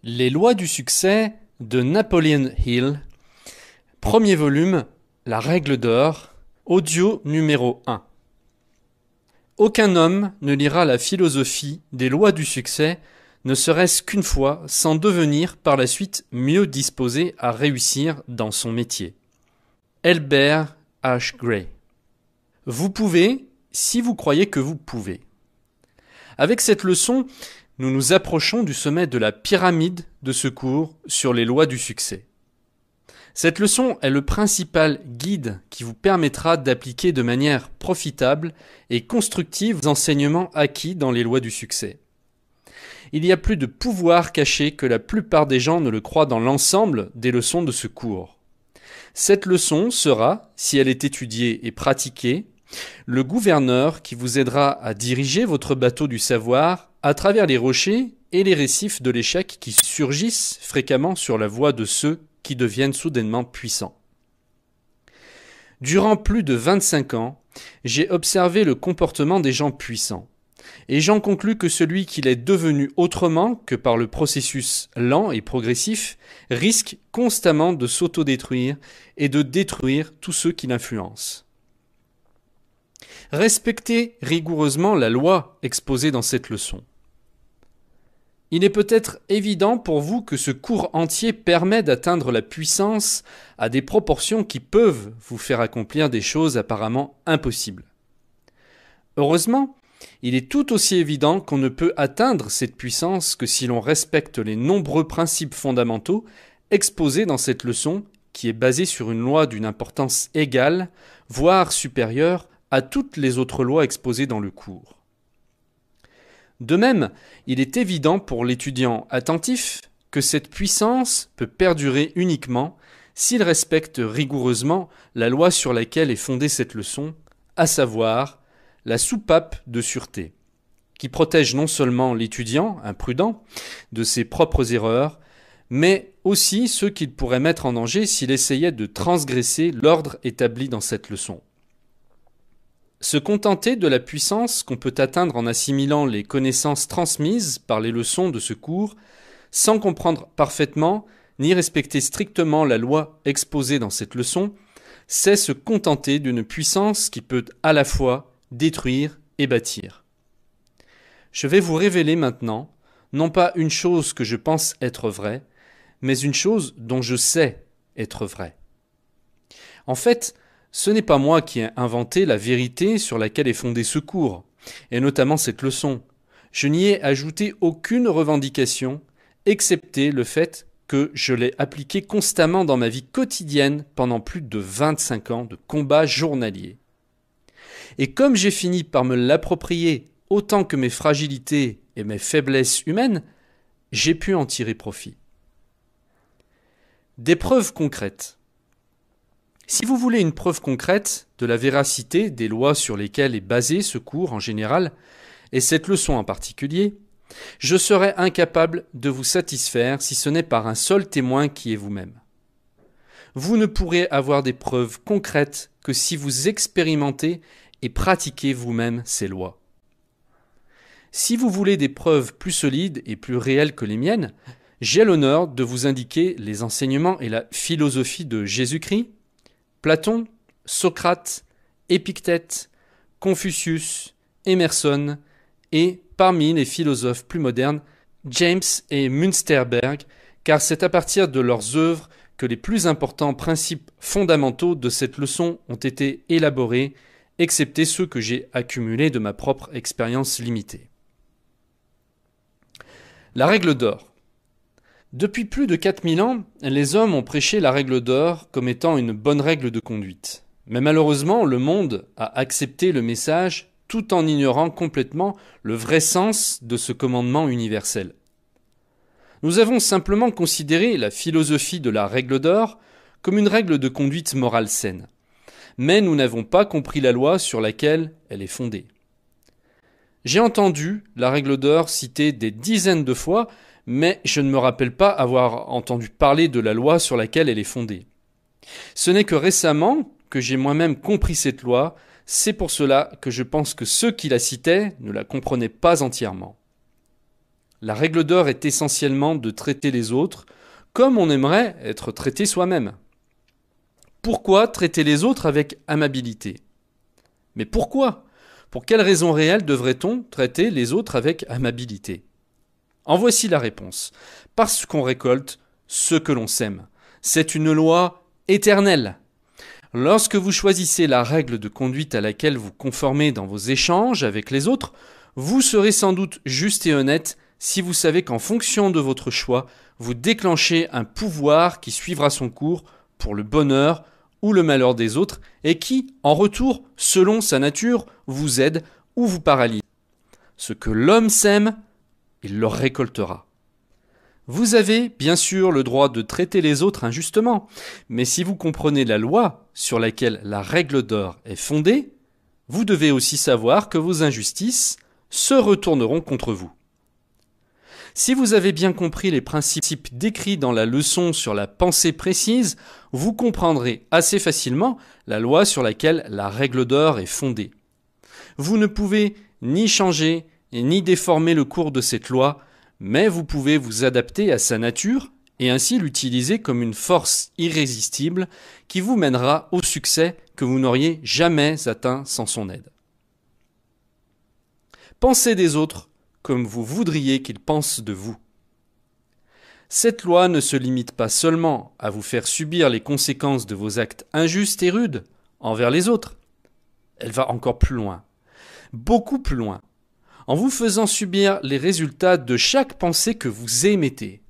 Les lois du succès de Napoleon Hill, premier volume, La règle d'or, audio numéro 1. Aucun homme ne lira la philosophie des lois du succès, ne serait-ce qu'une fois, sans devenir par la suite mieux disposé à réussir dans son métier. Albert H. Gray. Vous pouvez, si vous croyez que vous pouvez. Avec cette leçon, nous nous approchons du sommet de la pyramide de ce cours sur les lois du succès. Cette leçon est le principal guide qui vous permettra d'appliquer de manière profitable et constructive les enseignements acquis dans les lois du succès. Il y a plus de pouvoir caché que la plupart des gens ne le croient dans l'ensemble des leçons de ce cours. Cette leçon sera, si elle est étudiée et pratiquée, le gouverneur qui vous aidera à diriger votre bateau du savoir à travers les rochers et les récifs de l'échec qui surgissent fréquemment sur la voie de ceux qui deviennent soudainement puissants. Durant plus de 25 ans, j'ai observé le comportement des gens puissants, et j'en conclus que celui qui l'est devenu autrement que par le processus lent et progressif risque constamment de s'autodétruire et de détruire tous ceux qui l'influencent. Respectez rigoureusement la loi exposée dans cette leçon. Il est peut-être évident pour vous que ce cours entier permet d'atteindre la puissance à des proportions qui peuvent vous faire accomplir des choses apparemment impossibles. Heureusement, il est tout aussi évident qu'on ne peut atteindre cette puissance que si l'on respecte les nombreux principes fondamentaux exposés dans cette leçon qui est basée sur une loi d'une importance égale, voire supérieure à toutes les autres lois exposées dans le cours. De même, il est évident pour l'étudiant attentif que cette puissance peut perdurer uniquement s'il respecte rigoureusement la loi sur laquelle est fondée cette leçon, à savoir la soupape de sûreté, qui protège non seulement l'étudiant imprudent de ses propres erreurs, mais aussi ceux qu'il pourrait mettre en danger s'il essayait de transgresser l'ordre établi dans cette leçon. Se contenter de la puissance qu'on peut atteindre en assimilant les connaissances transmises par les leçons de ce cours, sans comprendre parfaitement ni respecter strictement la loi exposée dans cette leçon, c'est se contenter d'une puissance qui peut à la fois détruire et bâtir. Je vais vous révéler maintenant, non pas une chose que je pense être vraie, mais une chose dont je sais être vraie. En fait, ce n'est pas moi qui ai inventé la vérité sur laquelle est fondé ce cours, et notamment cette leçon. Je n'y ai ajouté aucune revendication, excepté le fait que je l'ai appliqué constamment dans ma vie quotidienne pendant plus de 25 ans de combat journalier. Et comme j'ai fini par me l'approprier autant que mes fragilités et mes faiblesses humaines, j'ai pu en tirer profit. Des preuves concrètes. Si vous voulez une preuve concrète de la véracité des lois sur lesquelles est basé ce cours en général, et cette leçon en particulier, je serai incapable de vous satisfaire si ce n'est par un seul témoin qui est vous-même. Vous ne pourrez avoir des preuves concrètes que si vous expérimentez et pratiquez vous-même ces lois. Si vous voulez des preuves plus solides et plus réelles que les miennes, j'ai l'honneur de vous indiquer les enseignements et la philosophie de Jésus-Christ, Platon, Socrate, Épictète, Confucius, Emerson et, parmi les philosophes plus modernes, James et Münsterberg, car c'est à partir de leurs œuvres que les plus importants principes fondamentaux de cette leçon ont été élaborés, excepté ceux que j'ai accumulés de ma propre expérience limitée. La règle d'or. Depuis plus de 4000 ans, les hommes ont prêché la règle d'or comme étant une bonne règle de conduite. Mais malheureusement, le monde a accepté le message tout en ignorant complètement le vrai sens de ce commandement universel. Nous avons simplement considéré la philosophie de la règle d'or comme une règle de conduite morale saine. Mais nous n'avons pas compris la loi sur laquelle elle est fondée. J'ai entendu la règle d'or citée des dizaines de fois, mais je ne me rappelle pas avoir entendu parler de la loi sur laquelle elle est fondée. Ce n'est que récemment que j'ai moi-même compris cette loi, c'est pour cela que je pense que ceux qui la citaient ne la comprenaient pas entièrement. La règle d'or est essentiellement de traiter les autres comme on aimerait être traité soi-même. Pourquoi traiter les autres avec amabilité? Mais pourquoi? Pour quelle raison réelle devrait-on traiter les autres avec amabilité? En voici la réponse. Parce qu'on récolte ce que l'on sème. C'est une loi éternelle. Lorsque vous choisissez la règle de conduite à laquelle vous conformez dans vos échanges avec les autres, vous serez sans doute juste et honnête si vous savez qu'en fonction de votre choix, vous déclenchez un pouvoir qui suivra son cours pour le bonheur ou le malheur des autres et qui, en retour, selon sa nature, vous aide ou vous paralyse. Ce que l'homme sème, il le récoltera. Vous avez, bien sûr, le droit de traiter les autres injustement, mais si vous comprenez la loi sur laquelle la règle d'or est fondée, vous devez aussi savoir que vos injustices se retourneront contre vous. Si vous avez bien compris les principes décrits dans la leçon sur la pensée précise, vous comprendrez assez facilement la loi sur laquelle la règle d'or est fondée. Vous ne pouvez ni changer ni déformer le cours de cette loi, mais vous pouvez vous adapter à sa nature et ainsi l'utiliser comme une force irrésistible qui vous mènera au succès que vous n'auriez jamais atteint sans son aide. Pensez des autres comme vous voudriez qu'ils pensent de vous. Cette loi ne se limite pas seulement à vous faire subir les conséquences de vos actes injustes et rudes envers les autres. Elle va encore plus loin, beaucoup plus loin, en vous faisant subir les résultats de chaque pensée que vous émettez.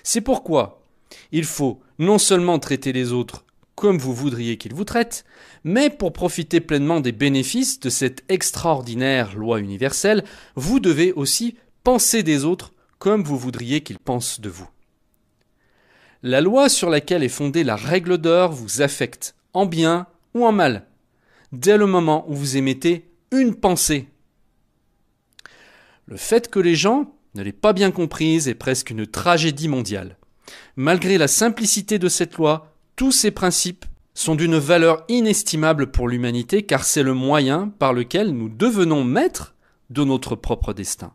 C'est pourquoi il faut non seulement traiter les autres comme vous voudriez qu'ils vous traitent, mais pour profiter pleinement des bénéfices de cette extraordinaire loi universelle, vous devez aussi penser des autres comme vous voudriez qu'ils pensent de vous. La loi sur laquelle est fondée la règle d'or vous affecte, en bien ou en mal, dès le moment où vous émettez une pensée. Le fait que les gens ne l'aient pas bien comprise est presque une tragédie mondiale. Malgré la simplicité de cette loi, tous ces principes sont d'une valeur inestimable pour l'humanité car c'est le moyen par lequel nous devenons maîtres de notre propre destin.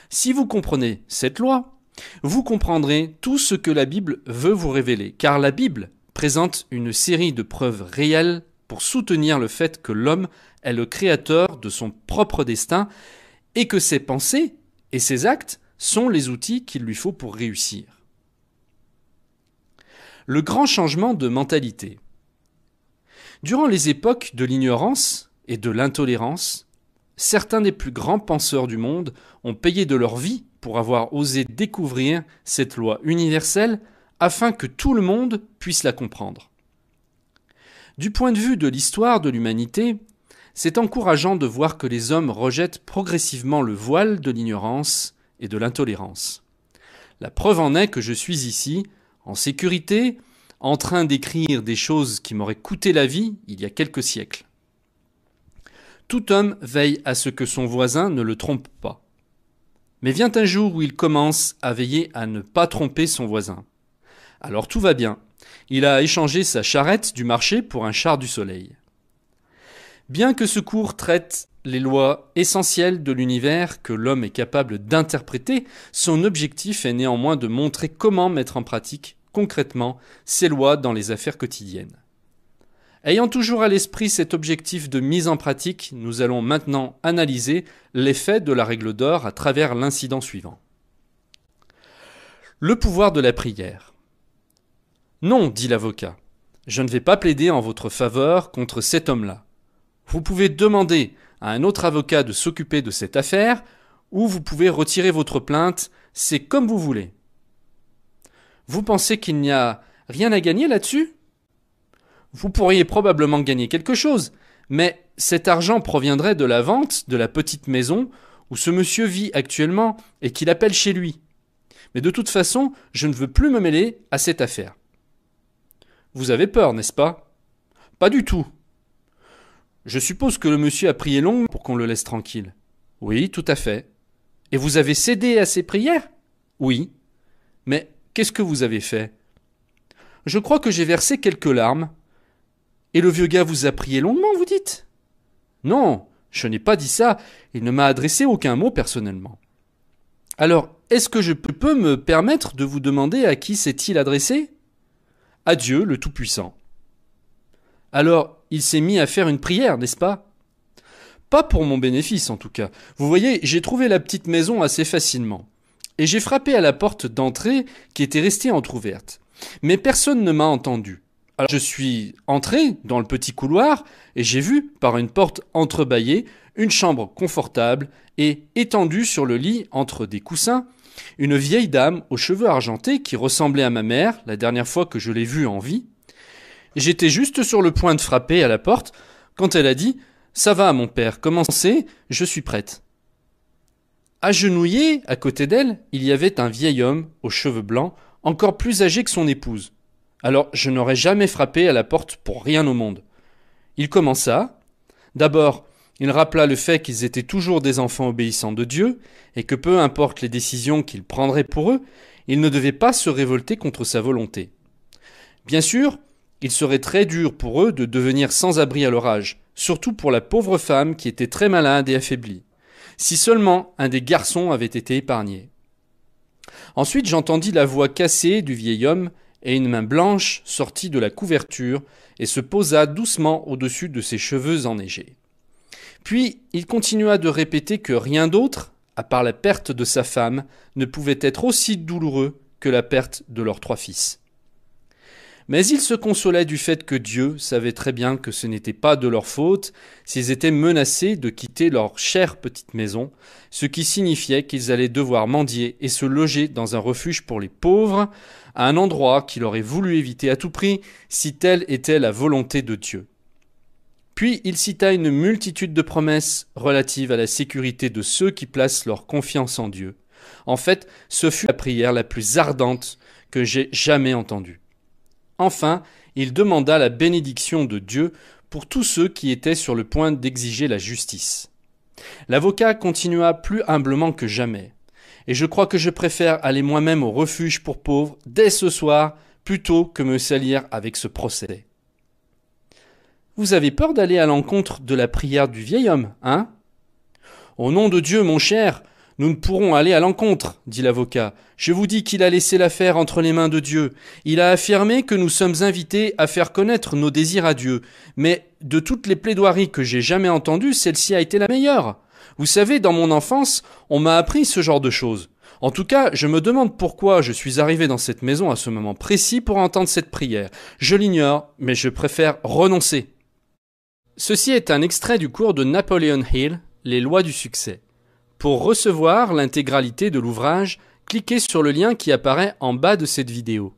Si vous comprenez cette loi, vous comprendrez tout ce que la Bible veut vous révéler, car la Bible présente une série de preuves réelles pour soutenir le fait que l'homme est le créateur de son propre destin et que ses pensées et ses actes sont les outils qu'il lui faut pour réussir. Le grand changement de mentalité. Durant les époques de l'ignorance et de l'intolérance, certains des plus grands penseurs du monde ont payé de leur vie pour avoir osé découvrir cette loi universelle afin que tout le monde puisse la comprendre. Du point de vue de l'histoire de l'humanité, c'est encourageant de voir que les hommes rejettent progressivement le voile de l'ignorance et de l'intolérance. La preuve en est que je suis ici, en sécurité, en train d'écrire des choses qui m'auraient coûté la vie il y a quelques siècles. Tout homme veille à ce que son voisin ne le trompe pas. Mais vient un jour où il commence à veiller à ne pas tromper son voisin. Alors tout va bien. Il a échangé sa charrette du marché pour un char du soleil. Bien que ce cours traite les lois essentielles de l'univers que l'homme est capable d'interpréter, son objectif est néanmoins de montrer comment mettre en pratique concrètement ces lois dans les affaires quotidiennes. Ayant toujours à l'esprit cet objectif de mise en pratique, nous allons maintenant analyser l'effet de la règle d'or à travers l'incident suivant. Le pouvoir de la prière. Non, dit l'avocat, je ne vais pas plaider en votre faveur contre cet homme-là. Vous pouvez demander à un autre avocat de s'occuper de cette affaire, ou vous pouvez retirer votre plainte, c'est comme vous voulez. Vous pensez qu'il n'y a rien à gagner là-dessus ? Vous pourriez probablement gagner quelque chose, mais cet argent proviendrait de la vente de la petite maison où ce monsieur vit actuellement et qu'il appelle chez lui. Mais de toute façon, je ne veux plus me mêler à cette affaire. Vous avez peur, n'est-ce pas ? Pas du tout. Je suppose que le monsieur a prié longuement pour qu'on le laisse tranquille. Oui, tout à fait. Et vous avez cédé à ses prières ? Oui. Mais qu'est-ce que vous avez fait ? Je crois que j'ai versé quelques larmes. Et le vieux gars vous a prié longuement, vous dites ? Non, Je n'ai pas dit ça, il ne m'a adressé aucun mot personnellement. Alors, est-ce que je peux me permettre de vous demander à qui s'est-il adressé? À Dieu, le Tout-Puissant. Alors, il s'est mis à faire une prière, n'est-ce pas? Pas pour mon bénéfice, en tout cas. Vous voyez, j'ai trouvé la petite maison assez facilement. Et j'ai frappé à la porte d'entrée qui était restée entr'ouverte. Mais personne ne m'a entendu. Alors je suis entré dans le petit couloir et j'ai vu, par une porte entrebâillée, une chambre confortable et étendue sur le lit entre des coussins, une vieille dame aux cheveux argentés qui ressemblait à ma mère la dernière fois que je l'ai vue en vie. J'étais juste sur le point de frapper à la porte quand elle a dit « Ça va, mon père, commencez, je suis prête ». Agenouillé à côté d'elle, il y avait un vieil homme aux cheveux blancs, encore plus âgé que son épouse. Alors je n'aurais jamais frappé à la porte pour rien au monde. Il commença. D'abord, il rappela le fait qu'ils étaient toujours des enfants obéissants de Dieu, et que peu importe les décisions qu'il prendrait pour eux, ils ne devaient pas se révolter contre sa volonté. Bien sûr, il serait très dur pour eux de devenir sans-abri à leur âge, surtout pour la pauvre femme qui était très malade et affaiblie. Si seulement un des garçons avait été épargné. Ensuite, j'entendis la voix cassée du vieil homme et une main blanche sortit de la couverture et se posa doucement au-dessus de ses cheveux enneigés. Puis, il continua de répéter que rien d'autre, à part la perte de sa femme, ne pouvait être aussi douloureux que la perte de leurs 3 fils. Mais il se consolait du fait que Dieu savait très bien que ce n'était pas de leur faute s'ils étaient menacés de quitter leur chère petite maison, ce qui signifiait qu'ils allaient devoir mendier et se loger dans un refuge pour les pauvres, à un endroit qu'il aurait voulu éviter à tout prix si telle était la volonté de Dieu. Puis il cita une multitude de promesses relatives à la sécurité de ceux qui placent leur confiance en Dieu. En fait, ce fut la prière la plus ardente que j'ai jamais entendue. Enfin, il demanda la bénédiction de Dieu pour tous ceux qui étaient sur le point d'exiger la justice. L'avocat continua plus humblement que jamais. Et je crois que je préfère aller moi-même au refuge pour pauvres dès ce soir plutôt que me salir avec ce procès. Vous avez peur d'aller à l'encontre de la prière du vieil homme, hein? Au nom de Dieu, mon cher, nous ne pourrons aller à l'encontre, dit l'avocat. Je vous dis qu'il a laissé l'affaire entre les mains de Dieu. Il a affirmé que nous sommes invités à faire connaître nos désirs à Dieu. Mais de toutes les plaidoiries que j'ai jamais entendues, celle-ci a été la meilleure. Vous savez, dans mon enfance, on m'a appris ce genre de choses. En tout cas, je me demande pourquoi je suis arrivé dans cette maison à ce moment précis pour entendre cette prière. Je l'ignore, mais je préfère renoncer. Ceci est un extrait du cours de Napoleon Hill, Les lois du succès. Pour recevoir l'intégralité de l'ouvrage, cliquez sur le lien qui apparaît en bas de cette vidéo.